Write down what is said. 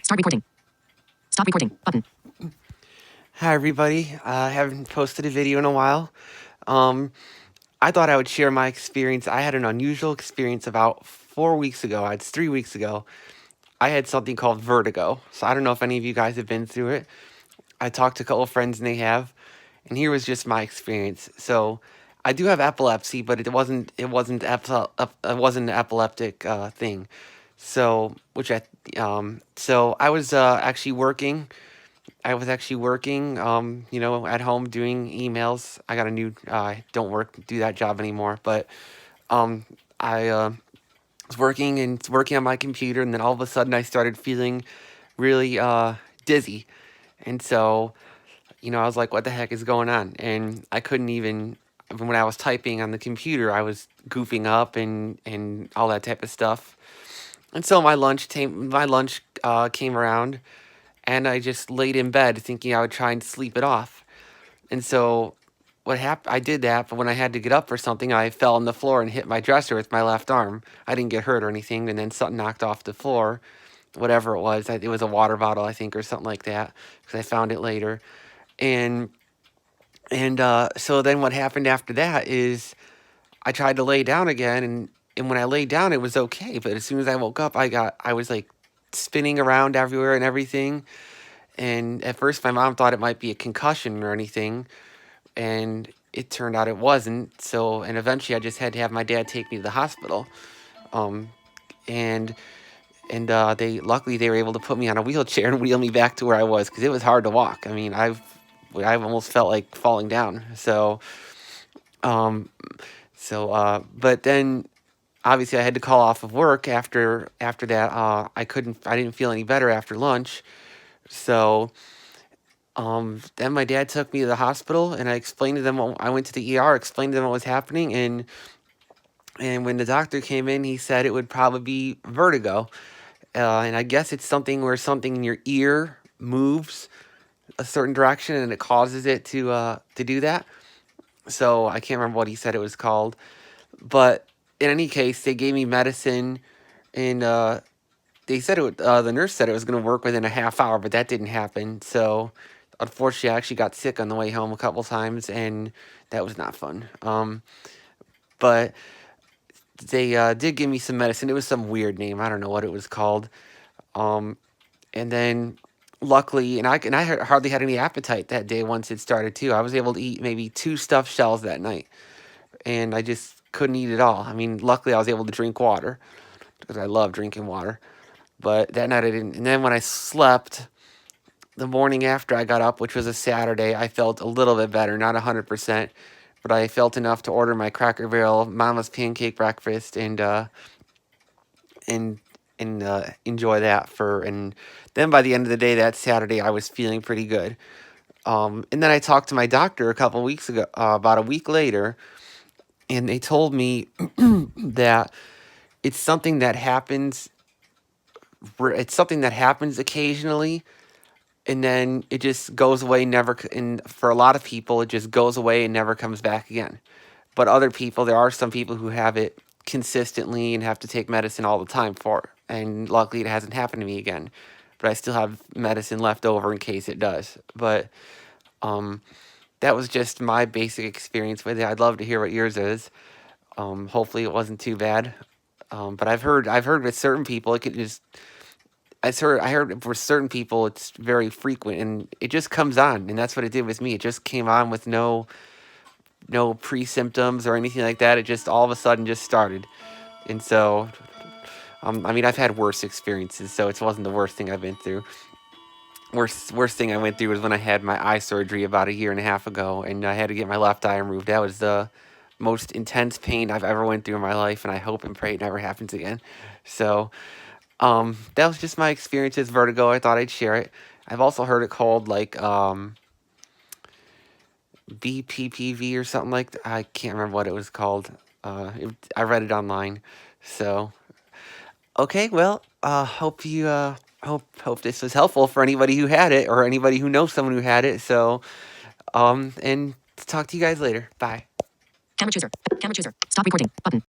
Start recording. Stop recording. Button. Hi everybody. I haven't posted a video in a while. I thought I would share my experience. I had an unusual experience about 4 weeks ago. It's 3 weeks ago. I had something called vertigo. So I don't know if any of you guys have been through it. I talked to a couple of friends and they have. And here was just my experience. So I do have epilepsy, but it wasn't an epileptic thing. So I was actually working. At home doing emails. I got a new, don't do that job anymore, but I was working on my computer, and then all of a sudden I started feeling really dizzy. And so, I was like, what the heck is going on? And I couldn't even, when I was typing on the computer, I was goofing up and all that type of stuff. And so my lunch came around, and I just laid in bed thinking I would try and sleep it off. And so what happened? I did that, but when I had to get up for something, I fell on the floor and hit my dresser with my left arm. I didn't get hurt or anything, and then something knocked off the floor, whatever it was. It was a water bottle, I think, or something like that, because I found it later. And so then what happened after that is I tried to lay down again, and when I laid down, it was okay. But as soon as I woke up, I was like spinning around everywhere and everything. And at first, my mom thought it might be a concussion or anything, and it turned out it wasn't. So, and eventually, I just had to have my dad take me to the hospital. Um, and they luckily they were able to put me on a wheelchair and wheel me back to where I was, because it was hard to walk. I mean, I've almost felt like falling down. Um, but then obviously I had to call off of work after that. I didn't feel any better after lunch. So then my dad took me to the hospital, and I explained to them I went to the ER, explained to them what was happening, and when the doctor came in, he said it would probably be vertigo. And I guess it's something where something in your ear moves a certain direction and it causes it to do that. So I can't remember what he said it was called. But in any case, they gave me medicine, and they said the nurse said it was going to work within a half hour, but that didn't happen. So unfortunately, I actually got sick on the way home a couple times, and that was not fun. But they did give me some medicine. It was some weird name. I don't know what it was called. And then luckily, I hardly had any appetite that day once it started too. I was able to eat maybe 2 stuffed shells that night, and I just couldn't eat it all. I mean, luckily I was able to drink water, because I love drinking water. But that night I didn't. And then when I slept, the morning after I got up, which was a Saturday, I felt a little bit better, not 100%, but I felt enough to order my Cracker Barrel Mama's Pancake Breakfast and enjoy that and then by the end of the day that Saturday, I was feeling pretty good. And then I talked to my doctor a couple weeks ago, about a week later, and they told me that it's something that happens. It's something that happens occasionally, and then it just goes away. And for a lot of people, it just goes away and never comes back again. But other people, there are some people who have it consistently and have to take medicine all the time for it. And luckily, it hasn't happened to me again. But I still have medicine left over in case it does. But that was just my basic experience with it. I'd love to hear what yours is. Hopefully, it wasn't too bad. But I've heard with certain people, it could just. I heard for certain people it's very frequent, and it just comes on, and that's what it did with me. It just came on with no pre-symptoms or anything like that. It just all of a sudden just started. And so, I mean, I've had worse experiences, so it wasn't the worst thing I've been through. Worst thing I went through was when I had my eye surgery about a year and a half ago, and I had to get my left eye removed. That was the most intense pain I've ever went through in my life, and I hope and pray it never happens again. So, that was just my experience with vertigo. I thought I'd share it. I've also heard it called like BPPV or something like that. I can't remember what it was called. I read it online. So, okay, well, hope this was helpful for anybody who had it, or anybody who knows someone who had it. So, and talk to you guys later. Bye. Camera chooser. Camera chooser. Stop recording. Button.